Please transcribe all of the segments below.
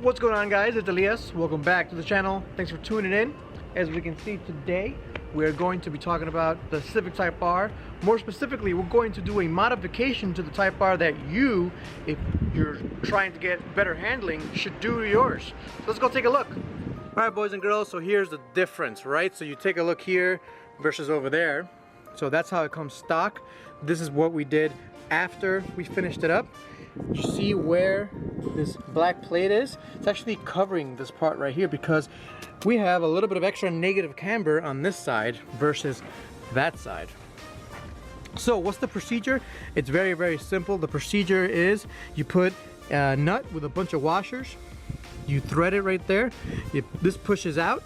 What's going on, guys? It's Elias. Welcome back to the channel. Thanks for tuning in. As we can see today, we're going to be talking about the Civic Type R. More specifically, we're going to do a modification to the Type R that you, if you're trying to get better handling, should do to yours. So let's go take a look. All right, boys and girls, so here's the difference, right? So you take a look here versus over there. So that's how it comes stock. This is what we did after we finished it up. You see where this black plate is? It's actually covering this part right here because we have a little bit of extra negative camber on this side versus that side. So what's the procedure? It's very, very simple. The procedure is you put a nut with a bunch of washers, you thread it right there, this pushes out,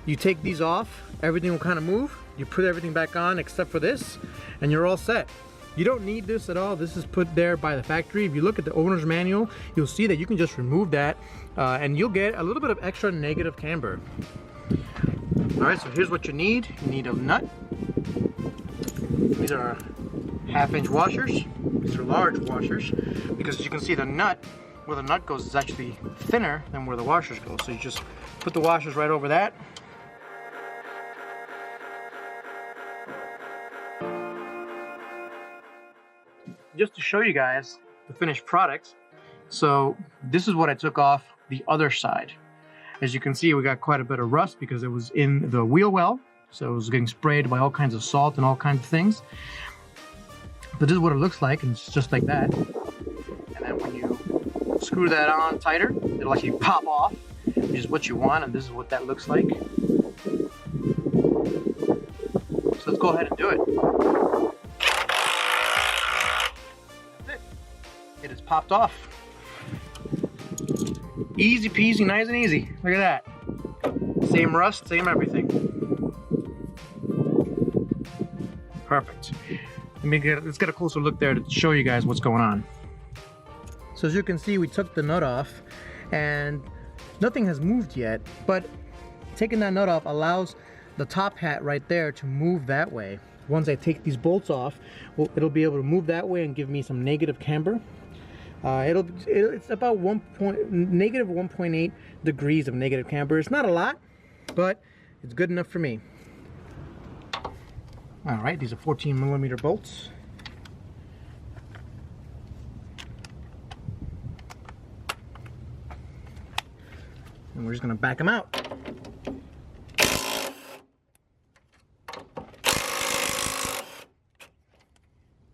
you take these off, everything will kind of move, you put everything back on except for this, and you're all set. You don't need this at all. This is put there by the factory. If you look at the owner's manual, you'll see that you can just remove that and you'll get a little bit of extra negative camber. All right, so here's what you need. You need a nut. These are 1/2-inch washers. These are large washers because as you can see, the nut, where the nut goes is actually thinner than where the washers go. So you just put the washers right over that. Just to show you guys the finished product, so this is what I took off the other side. As you can see, we got quite a bit of rust because it was in the wheel well, so it was getting sprayed by all kinds of salt and all kinds of things. But this is what it looks like, and it's just like that. And then when you screw that on tighter, it'll actually pop off, which is what you want, and this is what that looks like. So let's go ahead and do it. It is popped off. Easy peasy, nice and easy. Look at that. Same rust, same everything. Perfect. Let's get a closer look there to show you guys what's going on. So as you can see, we took the nut off and nothing has moved yet, but taking that nut off allows the top hat right there to move that way. Once I take these bolts off, well, it'll be able to move that way and give me some negative camber. It's about negative 1.8 degrees of negative camber. It's not a lot, but it's good enough for me. All right, these are 14mm bolts. And we're just gonna back them out.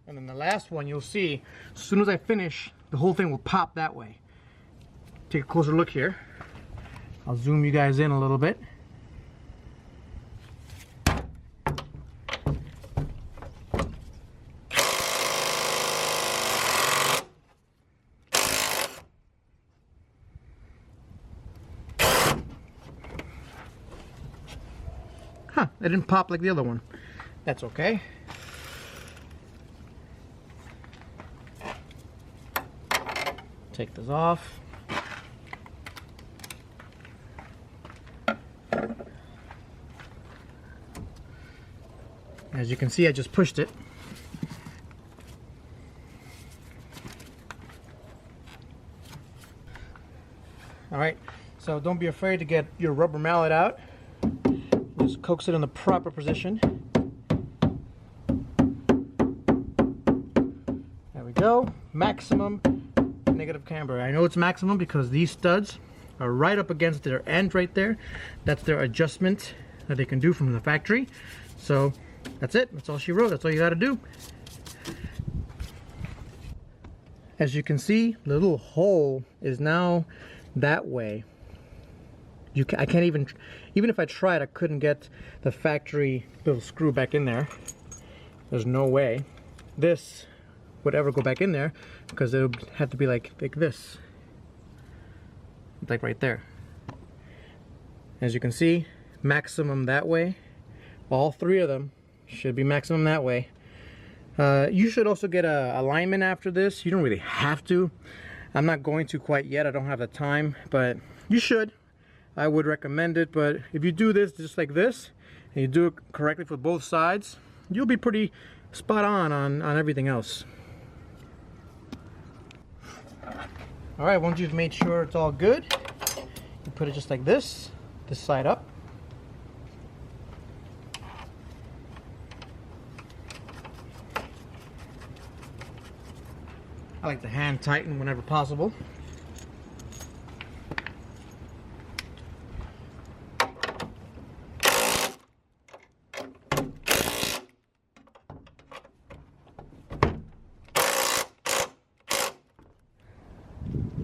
And then the last one, you'll see, as soon as I finish, the whole thing will pop that way. Take a closer look here. I'll zoom you guys in a little bit. Huh, it didn't pop like the other one. That's okay. Take this off. As you can see, I just pushed it. All right, so don't be afraid to get your rubber mallet out. Just coax it in the proper position. There we go. Maximum negative camber. I know it's maximum because these studs are right up against their end right there. That's their adjustment that they can do from the factory. So that's it. That's all she wrote. That's all you got to do. As you can see, the little hole is now that way. I can't even if I tried, I couldn't get the factory little screw back in there. There's no way this would ever go back in there because it would have to be like this. like right there. As you can see, maximum that way. All three of them should be maximum that way. You should also get a alignment after this. You don't really have to. I'm not going to quite yet. I don't have the time, but you should. I would recommend it. But if you do this just like this, and you do it correctly for both sides, you'll be pretty spot on everything else. All right, once you've made sure it's all good, you put it just like this side up. I like to hand tighten whenever possible.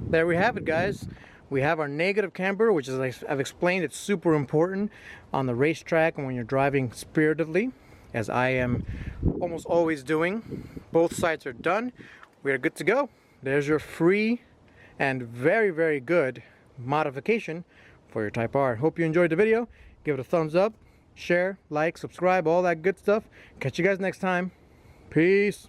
There we have it, guys. We have our negative camber, which is, like I've explained, it's super important on the racetrack and when you're driving spirited, as I am almost always doing. Both sides are done. We are good to go. There's your free and very, very good modification for your Type R. Hope you enjoyed the video. Give it a thumbs up, share, like, subscribe, all that good stuff. Catch you guys next time. Peace.